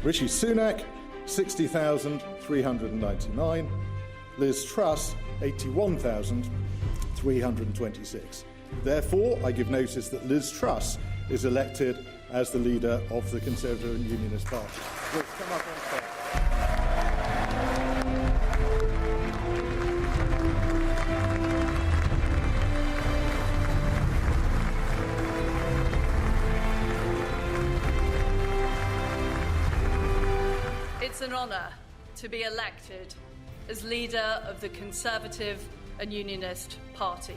Rishi Sunak, 60,399. Liz Truss, 81,326. Therefore, I give notice that Liz Truss is elected as the leader of the Conservative and Unionist Party. We'll come up on stage. It's an honour to be elected as leader of the Conservative and Unionist Party.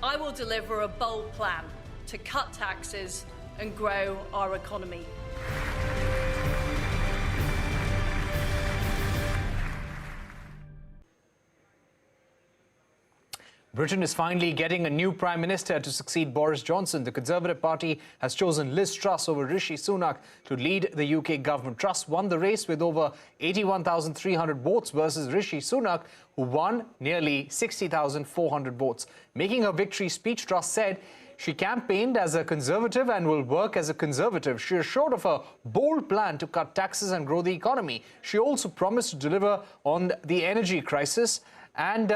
I will deliver a bold plan to cut taxes and grow our economy. Britain is finally getting a new Prime Minister to succeed Boris Johnson. The Conservative Party has chosen Liz Truss over Rishi Sunak to lead the UK government. Truss won the race with over 81,300 votes versus Rishi Sunak, who won nearly 60,400 votes. Making her victory speech, Truss said she campaigned as a Conservative and will work as a Conservative. She assured of a bold plan to cut taxes and grow the economy. She also promised to deliver on the energy crisis and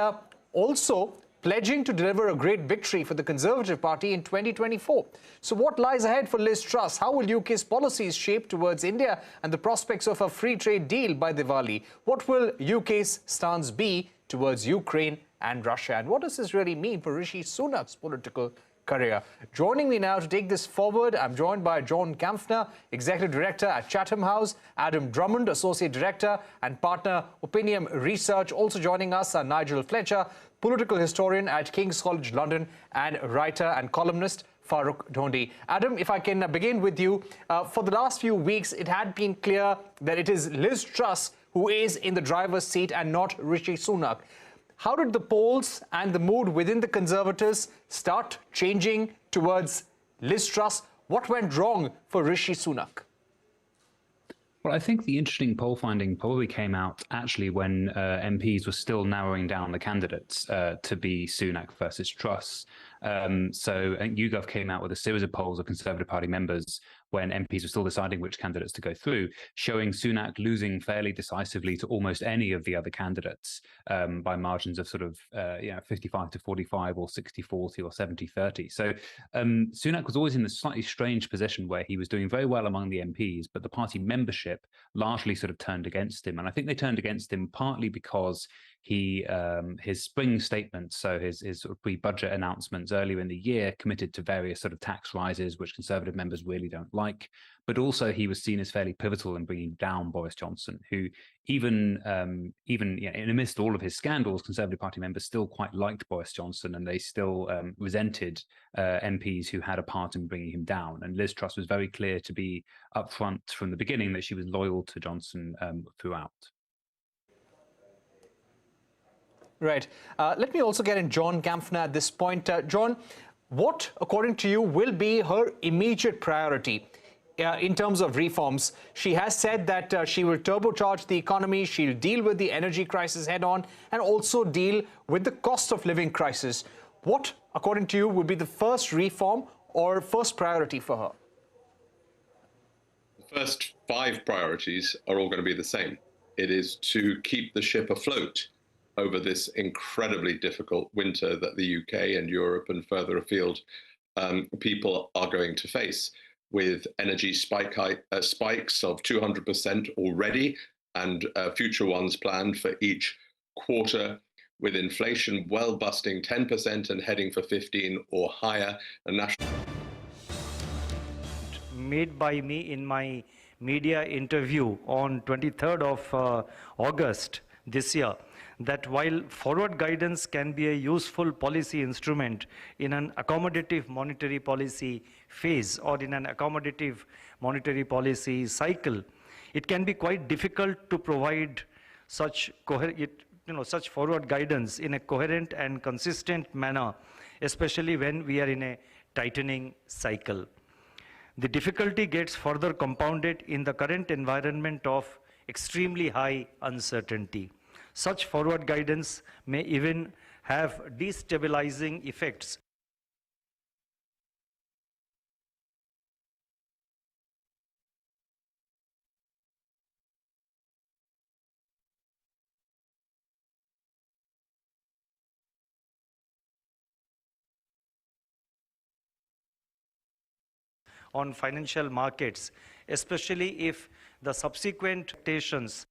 also pledging to deliver a great victory for the Conservative Party in 2024. So what lies ahead for Liz Truss? How will UK's policies shape towards India and the prospects of a free trade deal by Diwali? What will UK's stance be towards Ukraine and Russia? And what does this really mean for Rishi Sunak's political career? Joining me now to take this forward, I'm joined by John Kampfner, Executive Director at Chatham House, Adam Drummond, Associate Director and Partner, Opinion Research. Also joining us are Nigel Fletcher, Political Historian at King's College London, and writer and columnist Farooq Dhondi. Adam, if I can begin with you. For the last few weeks, it had been clear that it is Liz Truss who is in the driver's seat and not Rishi Sunak. How did the polls and the mood within the Conservatives start changing towards Liz Truss? What went wrong for Rishi Sunak? Well, I think the interesting poll finding probably came out actually when MPs were still narrowing down the candidates to be Sunak versus Truss. So I think YouGov came out with a series of polls of Conservative Party members when MPs were still deciding which candidates to go through, showing Sunak losing fairly decisively to almost any of the other candidates by margins of sort of 55 to 45 or 60-40 or 70-30. So Sunak was always in this slightly strange position where he was doing very well among the MPs, but the party membership largely sort of turned against him. And I think they turned against him partly because his spring statements, so his sort of pre-budget announcements earlier in the year, committed to various sort of tax rises, which Conservative members really don't like. But also he was seen as fairly pivotal in bringing down Boris Johnson, who even amidst all of his scandals, Conservative Party members still quite liked Boris Johnson, and they still resented MPs who had a part in bringing him down. And Liz Truss was very clear to be upfront from the beginning that she was loyal to Johnson throughout. Right. Let me also get in John Kampfner at this point. John, what, according to you, will be her immediate priority in terms of reforms? She has said that she will turbocharge the economy, she'll deal with the energy crisis head-on, and also deal with the cost of living crisis. What, according to you, would be the first reform or first priority for her? The first 5 priorities are all going to be the same. It is to keep the ship afloat over this incredibly difficult winter that the UK and Europe and further afield people are going to face, with energy spikes of 200% already and future ones planned for each quarter, with inflation well busting 10% and heading for 15 or higher. A national made by me in my media interview on 23rd of August this year, that while forward guidance can be a useful policy instrument in an accommodative monetary policy phase or in an accommodative monetary policy cycle, it can be quite difficult to provide such such forward guidance in a coherent and consistent manner, especially when we are in a tightening cycle. The difficulty gets further compounded in the current environment of extremely high uncertainty. Such forward guidance may even have destabilizing effects on financial markets, especially if the subsequent expectations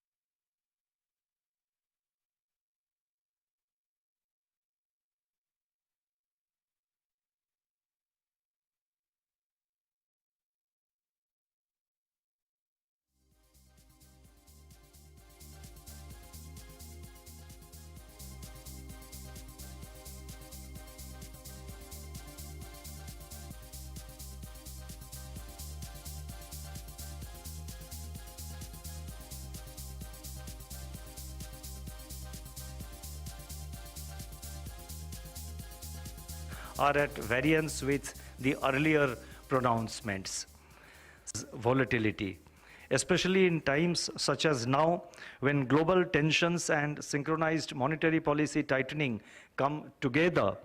are at variance with the earlier pronouncements. Volatility, especially in times such as now, when global tensions and synchronized monetary policy tightening come together.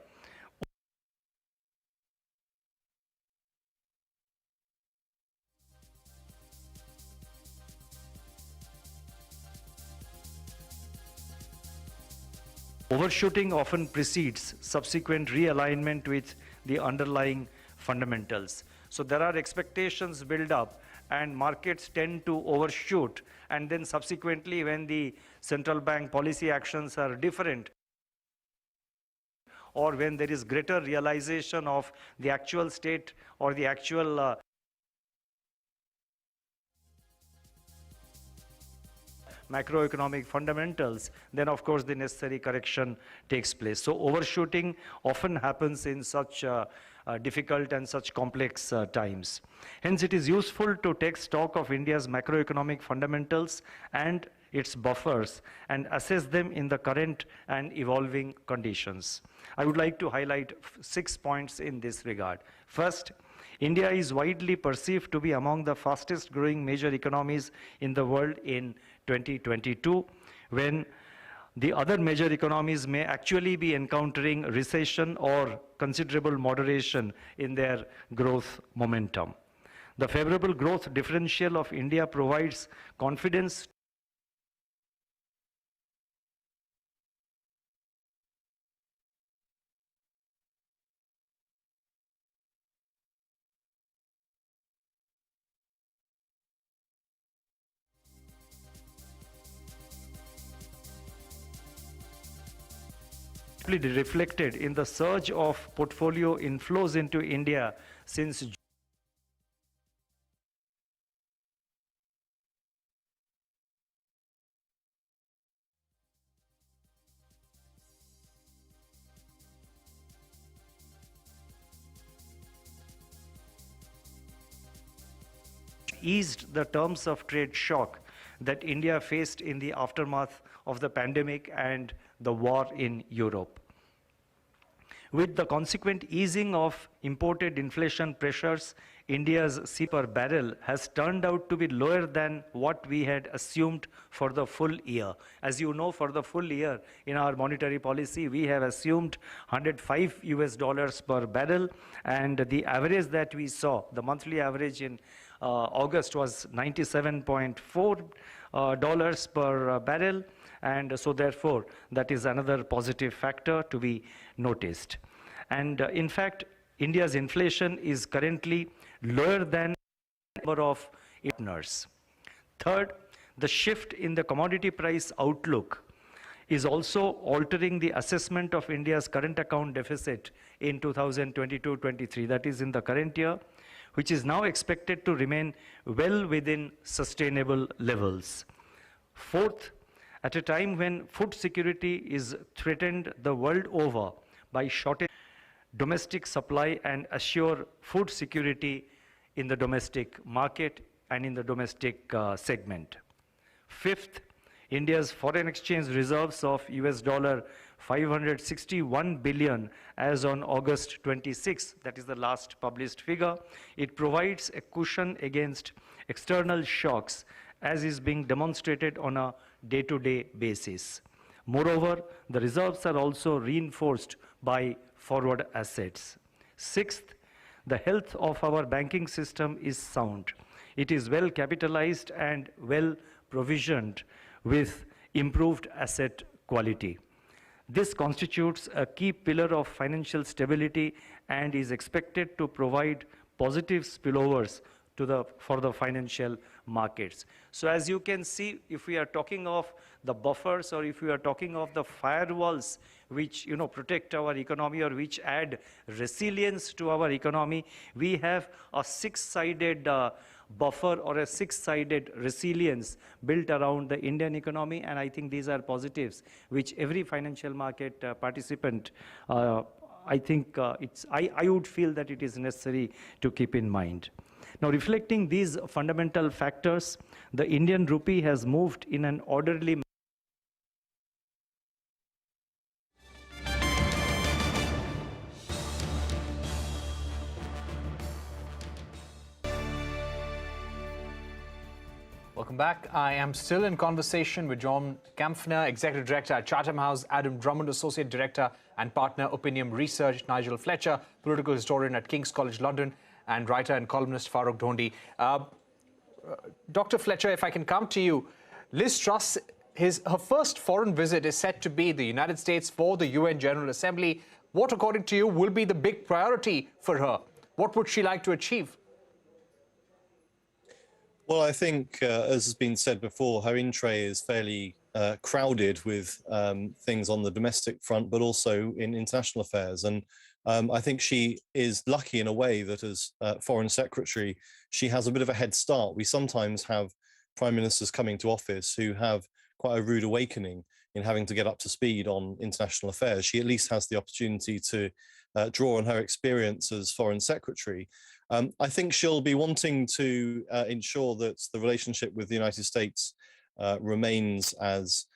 Overshooting often precedes subsequent realignment with the underlying fundamentals. So there are expectations build up and markets tend to overshoot, and then subsequently when the central bank policy actions are different, or when there is greater realization of the actual state or the actual macroeconomic fundamentals, then of course the necessary correction takes place. So overshooting often happens in such difficult and such complex times. Hence it is useful to take stock of India's macroeconomic fundamentals and its buffers and assess them in the current and evolving conditions. I would like to highlight 6 points in this regard. First, India is widely perceived to be among the fastest growing major economies in the world in 2022, when the other major economies may actually be encountering recession or considerable moderation in their growth momentum. The favorable growth differential of India provides confidence reflected in the surge of portfolio inflows into India since eased the terms of trade shock that India faced in the aftermath of the pandemic and the war in Europe. With the consequent easing of imported inflation pressures, India's C per barrel has turned out to be lower than what we had assumed for the full year. As you know, for the full year in our monetary policy, we have assumed $105 per barrel, and the average that we saw, the monthly average in August was $97.4 per barrel. And so therefore, that is another positive factor to be noticed. And in fact, India's inflation is currently lower than the number of partners. Third, the shift in the commodity price outlook is also altering the assessment of India's current account deficit in 2022-23, that is in the current year, which is now expected to remain well within sustainable levels. Fourth, at a time when food security is threatened the world over by shortage domestic supply and assure food security in the domestic market and in the domestic segment. Fifth, India's foreign exchange reserves of $561 billion as on August 26, that is the last published figure. It provides a cushion against external shocks, as is being demonstrated on a day-to-day basis. Moreover, the reserves are also reinforced by forward assets. Sixth, the health of our banking system is sound. It is well capitalized and well provisioned with improved asset quality. This constitutes a key pillar of financial stability and is expected to provide positive spillovers for the financial markets. So as you can see, if we are talking of the buffers, or if we are talking of the firewalls which protect our economy, or which add resilience to our economy, we have a six-sided buffer, or a six-sided resilience built around the Indian economy. And I think these are positives which every financial market participant, I think I would feel that it is necessary to keep in mind. Now, reflecting these fundamental factors, the Indian rupee has moved in an orderly manner. Welcome back. I am still in conversation with John Kampfner, Executive Director at Chatham House, Adam Drummond, Associate Director and Partner, Opinium Research, Nigel Fletcher, Political Historian at King's College London, and writer and columnist Farrukh Dhondy. Dr. Fletcher, if I can come to you, Liz Truss, her first foreign visit is set to be the United States for the UN General Assembly. What, according to you, will be the big priority for her? What would she like to achieve? Well, I think, as has been said before, her in-tray is fairly crowded with things on the domestic front, but also in international affairs. And I think she is lucky in a way that as Foreign Secretary, she has a bit of a head start. We sometimes have prime ministers coming to office who have quite a rude awakening in having to get up to speed on international affairs. She at least has the opportunity to draw on her experience as Foreign Secretary. I think she'll be wanting to ensure that the relationship with the United States remains as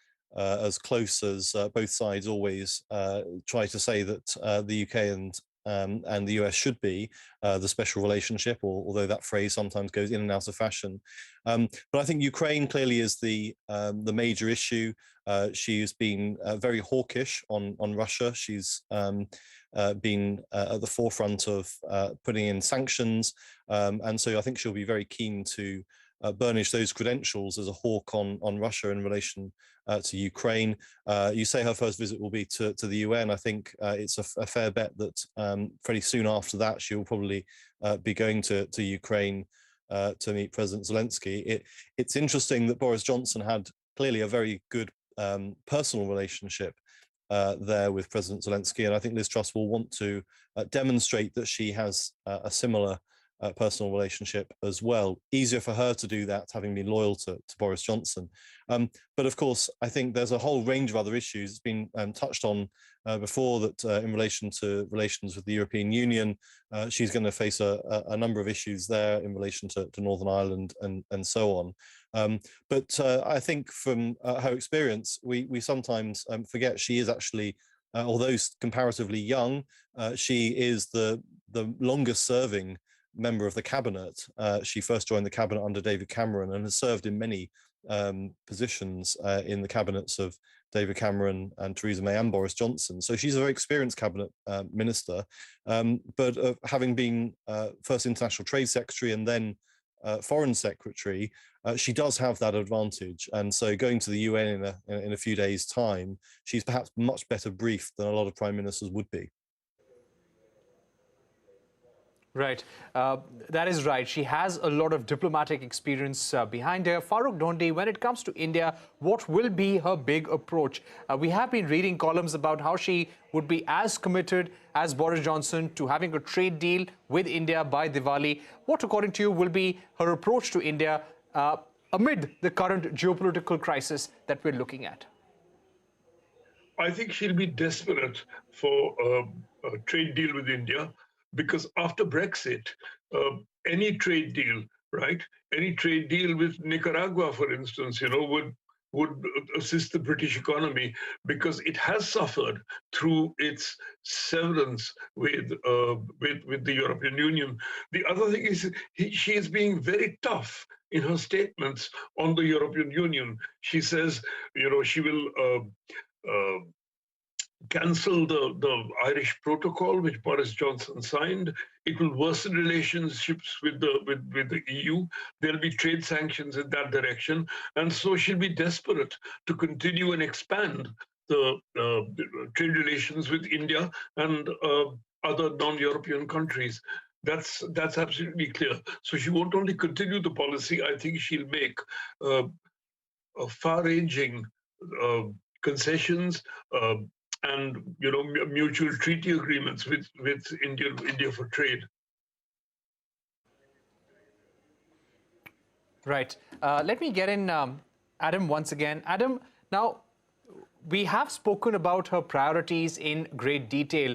close as both sides always try to say that the UK and the US should be, the special relationship, although that phrase sometimes goes in and out of fashion. But I think Ukraine clearly is the major issue. She's been very hawkish on Russia. She's been at the forefront of putting in sanctions. And so I think she'll be very keen to burnish those credentials as a hawk on Russia in relation to Ukraine. You say her first visit will be to the UN. I think it's a fair bet that pretty soon after that, she will probably be going to Ukraine to meet President Zelensky. It's interesting that Boris Johnson had clearly a very good personal relationship there with President Zelensky, and I think Liz Truss will want to demonstrate that she has a similar personal relationship as well. Easier for her to do that, having been loyal to Boris Johnson. But of course, I think there's a whole range of other issues. It's been touched on before that in relation to relations with the European Union, she's going to face a number of issues there in relation to Northern Ireland and so on. But I think from her experience, we sometimes forget she is actually, although comparatively young, she is the longest serving member of the cabinet. She first joined the cabinet under David Cameron and has served in many positions in the cabinets of David Cameron and Theresa May and Boris Johnson. So she's a very experienced cabinet minister, but having been first International Trade Secretary and then Foreign Secretary, she does have that advantage. And so going to the UN in a few days' time, she's perhaps much better briefed than a lot of prime ministers would be. Right. That is right. She has a lot of diplomatic experience behind her. Farrukh Dhondy, when it comes to India, what will be her big approach? We have been reading columns about how she would be as committed as Boris Johnson to having a trade deal with India by Diwali. What, according to you, will be her approach to India amid the current geopolitical crisis that we're looking at? I think she'll be desperate for a trade deal with India, because after Brexit, any trade deal, right? Any trade deal with Nicaragua, for instance, would assist the British economy, because it has suffered through its severance with the European Union. The other thing is she is being very tough in her statements on the European Union. She says, she will cancel the Irish protocol, which Boris Johnson signed. It will worsen relationships with the EU. There'll be trade sanctions in that direction. And so she'll be desperate to continue and expand the trade relations with India and other non-European countries. That's absolutely clear. So she won't only continue the policy, I think she'll make far-ranging concessions and mutual treaty agreements with India for trade. Right. Let me get in Adam once again. Adam, now we have spoken about her priorities in great detail.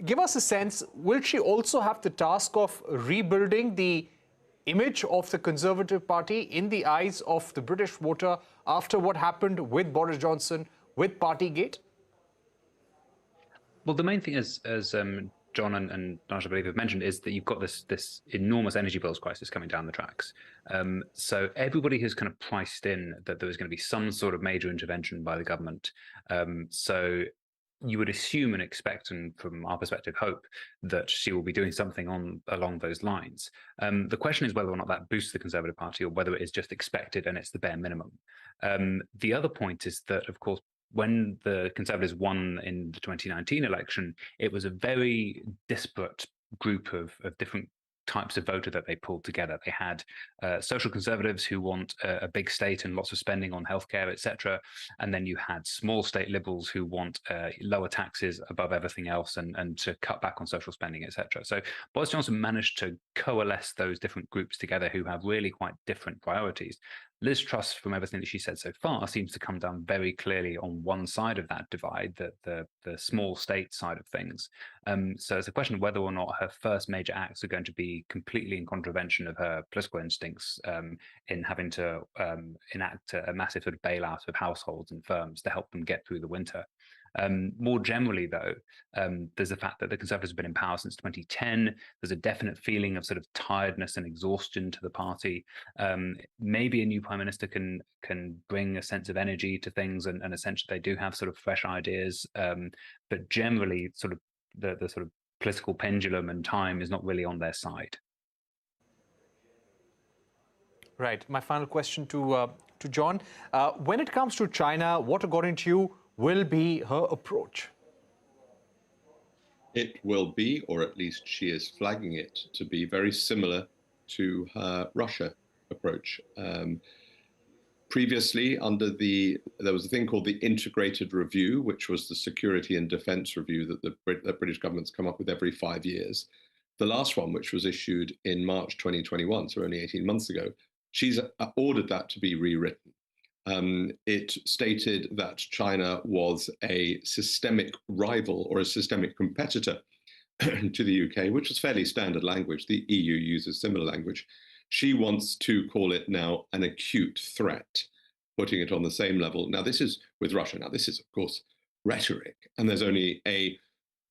Give us a sense, will she also have the task of rebuilding the image of the Conservative Party in the eyes of the British voter after what happened with Boris Johnson, with Partygate? Well, the main thing is, as John and Nash, I believe, have mentioned, is that you've got this enormous energy bills crisis coming down the tracks. So everybody has kind of priced in that there was going to be some sort of major intervention by the government. So you would assume and expect, and from our perspective, hope that she will be doing something along those lines. The question is whether or not that boosts the Conservative Party or whether it is just expected and it's the bare minimum. The other point is that, of course, when the Conservatives won in the 2019 election, it was a very disparate group of different types of voter that they pulled together. They had social conservatives who want a big state and lots of spending on healthcare, etc. And then you had small state liberals who want lower taxes above everything else and to cut back on social spending, etc. So Boris Johnson managed to coalesce those different groups together who have really quite different priorities. Liz Truss, from everything that she said so far, seems to come down very clearly on one side of that divide, the small state side of things. So it's a question of whether or not her first major acts are going to be completely in contravention of her political instincts in having to enact a massive sort of bailout of households and firms to help them get through the winter. More generally, though, there's the fact that the Conservatives have been in power since 2010. There's a definite feeling of sort of tiredness and exhaustion to the party. Maybe a new prime minister can bring a sense of energy to things, and essentially they do have sort of fresh ideas. But generally, sort of the sort of political pendulum and time is not really on their side. Right. My final question to John. When it comes to China, what, according to you, will be her approach? It will be, or at least she is flagging it to be, very similar to her Russia approach. Previously, there was a thing called the Integrated Review, which was the security and defense review that the British government's come up with every 5 years. The last one, which was issued in March 2021, so only 18 months ago, she's ordered that to be rewritten. It stated that China was a systemic rival or a systemic competitor to the UK, which was fairly standard language. The EU uses similar language. She wants to call it now an acute threat, putting it on the same level. Now, this is with Russia. Now, this is, of course, rhetoric. And there's only the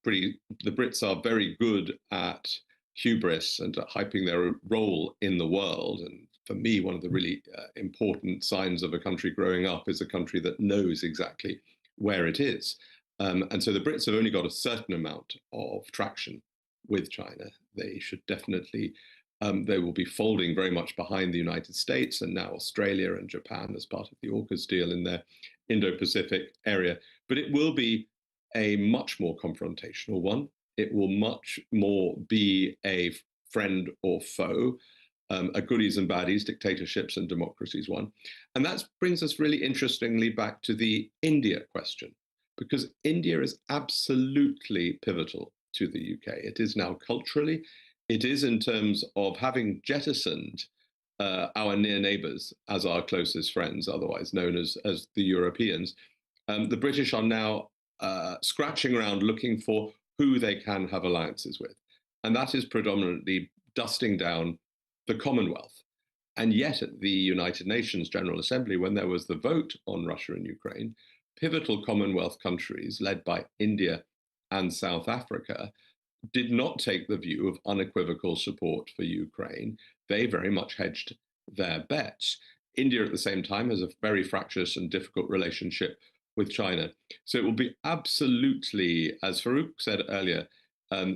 Brits are very good at hubris and at hyping their role in the world. And for me, one of the really important signs of a country growing up is a country that knows exactly where it is. And so the Brits have only got a certain amount of traction with China. They should definitely, they will be folding very much behind the United States and now Australia and Japan as part of the AUKUS deal in their Indo-Pacific area. But it will be a much more confrontational one. It will much more be a friend or foe. A goodies and baddies, dictatorships and democracies one. And that brings us really interestingly back to the India question, because India is absolutely pivotal to the UK. It is now culturally, it is in terms of having jettisoned our near neighbours as our closest friends, otherwise known as the Europeans. The British are now scratching around looking for who they can have alliances with. And that is predominantly dusting down the Commonwealth. And yet at the United Nations General Assembly, when there was the vote on Russia and Ukraine, pivotal Commonwealth countries led by India and South Africa did not take the view of unequivocal support for Ukraine. They very much hedged their bets. India at the same time has a very fractious and difficult relationship with China. So it will be absolutely, as Farouk said earlier,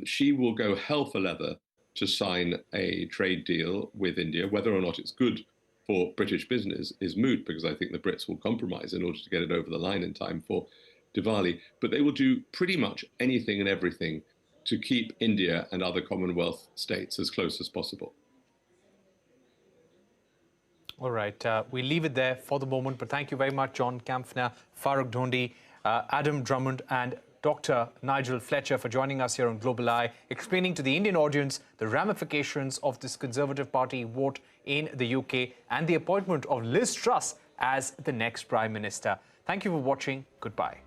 she will go hell for leather to sign a trade deal with India. Whether or not it's good for British business is moot, because I think the Brits will compromise in order to get it over the line in time for Diwali. But they will do pretty much anything and everything to keep India and other Commonwealth states as close as possible. All right, we leave it there for the moment, but thank you very much, John Kampfner, Farrukh Dhondi, Adam Drummond and Dr. Nigel Fletcher for joining us here on Global Eye, explaining to the Indian audience the ramifications of this Conservative Party vote in the UK and the appointment of Liz Truss as the next Prime Minister. Thank you for watching. Goodbye.